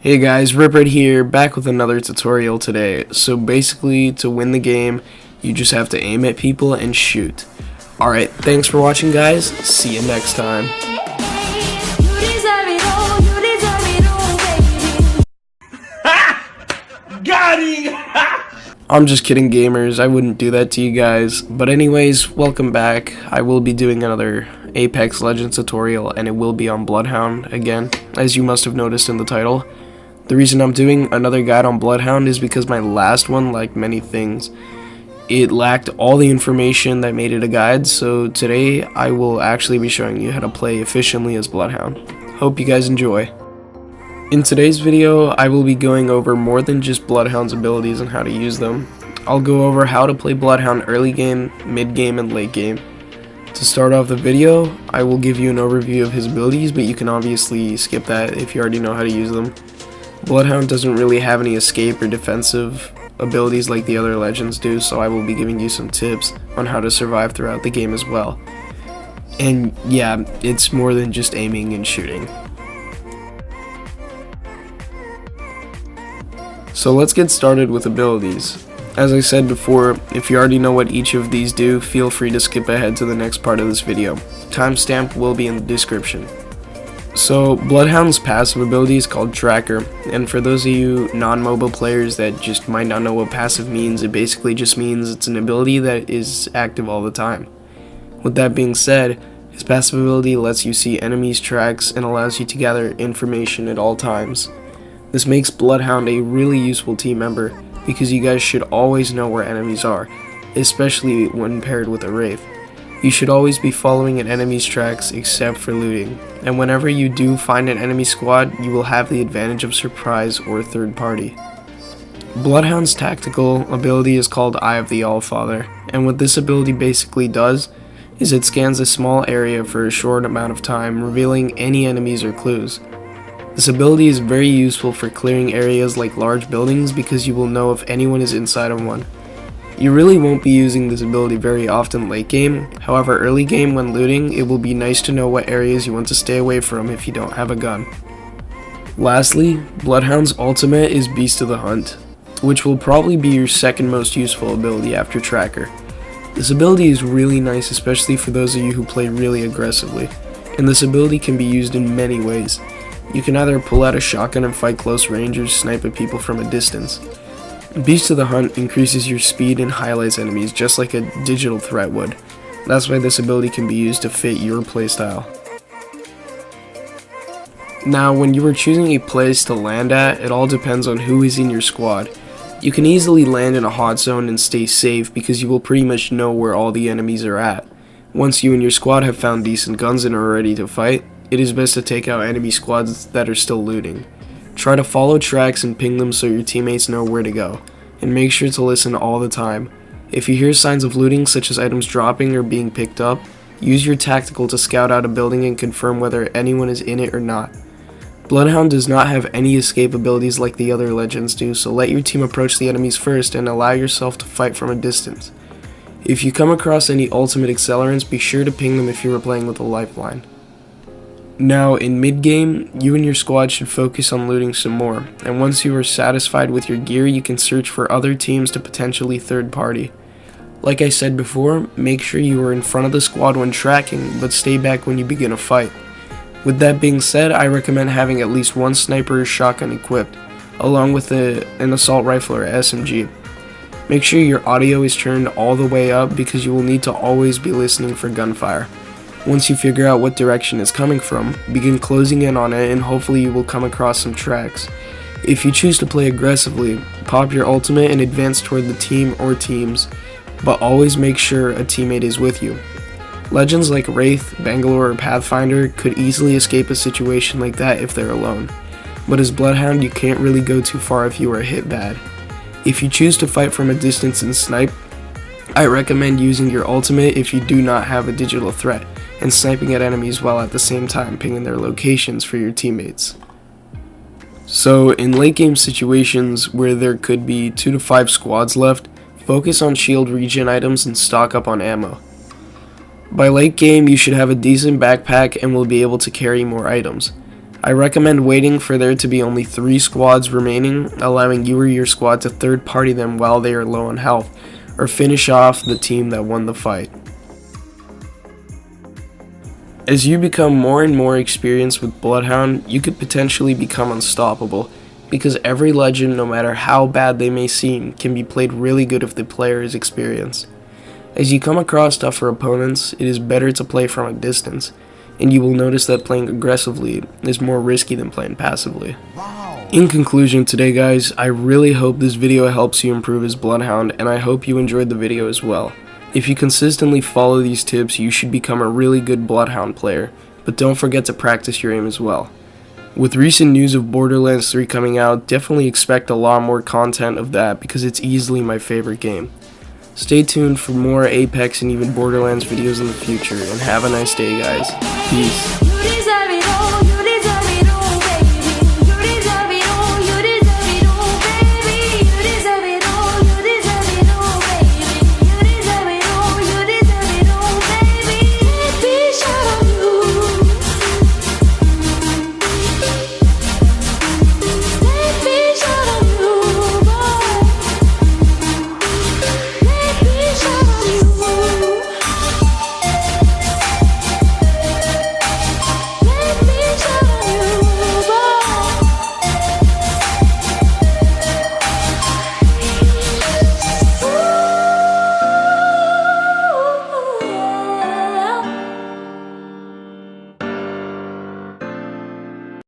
Hey guys, Ripper here, back with another tutorial today. So basically, to win the game, you just have to aim at people and shoot. Alright, thanks for watching guys, see you next time. Got him! I'm just kidding gamers, I wouldn't do that to you guys. But anyways, welcome back. I will be doing another Apex Legends tutorial and it will be on Bloodhound again, as you must have noticed in the title. The reason I'm doing another guide on Bloodhound is because my last one lacked many things. It lacked all the information that made it a guide, so today I will actually be showing you how to play efficiently as Bloodhound. Hope you guys enjoy. In today's video, I will be going over more than just Bloodhound's abilities and how to use them. I'll go over how to play Bloodhound early game, mid game, and late game. To start off the video, I will give you an overview of his abilities, but you can obviously skip that if you already know how to use them. Bloodhound doesn't really have any escape or defensive abilities like the other legends do, so I will be giving you some tips on how to survive throughout the game as well. And yeah, it's more than just aiming and shooting. So let's get started with abilities. As I said before, if you already know what each of these do, feel free to skip ahead to the next part of this video. Timestamp will be in the description. So, Bloodhound's passive ability is called Tracker, and for those of you non-mobile players that just might not know what passive means, it basically just means it's an ability that is active all the time. With that being said, his passive ability lets you see enemies' tracks and allows you to gather information at all times. This makes Bloodhound a really useful team member because you guys should always know where enemies are, especially when paired with a Wraith. You should always be following an enemy's tracks except for looting, and whenever you do find an enemy squad, you will have the advantage of surprise or third party. Bloodhound's tactical ability is called Eye of the Allfather, and what this ability basically does is it scans a small area for a short amount of time, revealing any enemies or clues. This ability is very useful for clearing areas like large buildings because you will know if anyone is inside of one. You really won't be using this ability very often late game, however early game when looting, it will be nice to know what areas you want to stay away from if you don't have a gun. Lastly, Bloodhound's ultimate is Beast of the Hunt, which will probably be your second most useful ability after Tracker. This ability is really nice, especially for those of you who play really aggressively, and this ability can be used in many ways. You can either pull out a shotgun and fight close range or snipe at people from a distance. Beast of the Hunt increases your speed and highlights enemies just like a digital threat would. That's why this ability can be used to fit your playstyle. Now, when you are choosing a place to land at, it all depends on who is in your squad. You can easily land in a hot zone and stay safe because you will pretty much know where all the enemies are at. Once you and your squad have found decent guns and are ready to fight, it is best to take out enemy squads that are still looting. Try to follow tracks and ping them so your teammates know where to go, and make sure to listen all the time. If you hear signs of looting such as items dropping or being picked up, use your tactical to scout out a building and confirm whether anyone is in it or not. Bloodhound does not have any escape abilities like the other legends do, so let your team approach the enemies first and allow yourself to fight from a distance. If you come across any ultimate accelerants, be sure to ping them if you are playing with a lifeline. Now, in mid-game, you and your squad should focus on looting some more, and once you are satisfied with your gear, you can search for other teams to potentially third party. Like I said before, make sure you are in front of the squad when tracking, but stay back when you begin a fight. With that being said, I recommend having at least one sniper or shotgun equipped, along with an assault rifle or SMG. Make sure your audio is turned all the way up because you will need to always be listening for gunfire. Once you figure out what direction it's coming from, begin closing in on it and hopefully you will come across some tracks. If you choose to play aggressively, pop your ultimate and advance toward the team or teams, but always make sure a teammate is with you. Legends like Wraith, Bangalore, or Pathfinder could easily escape a situation like that if they're alone, but as Bloodhound you can't really go too far if you are hit bad. If you choose to fight from a distance and snipe, I recommend using your ultimate if you do not have a digital threat, and sniping at enemies while at the same time pinging their locations for your teammates. So in late game situations where there could be 2 to 5 squads left, focus on shield regen items and stock up on ammo. By late game you should have a decent backpack and will be able to carry more items. I recommend waiting for there to be only 3 squads remaining, allowing you or your squad to third party them while they are low on health, or finish off the team that won the fight. As you become more and more experienced with Bloodhound, you could potentially become unstoppable, because every legend, no matter how bad they may seem, can be played really good if the player is experienced. As you come across tougher opponents, it is better to play from a distance, and you will notice that playing aggressively is more risky than playing passively. In conclusion today guys, I really hope this video helps you improve as Bloodhound, and I hope you enjoyed the video as well. If you consistently follow these tips, you should become a really good Bloodhound player, but don't forget to practice your aim as well. With recent news of Borderlands 3 coming out, definitely expect a lot more content of that because it's easily my favorite game. Stay tuned for more Apex and even Borderlands videos in the future, and have a nice day guys. Peace.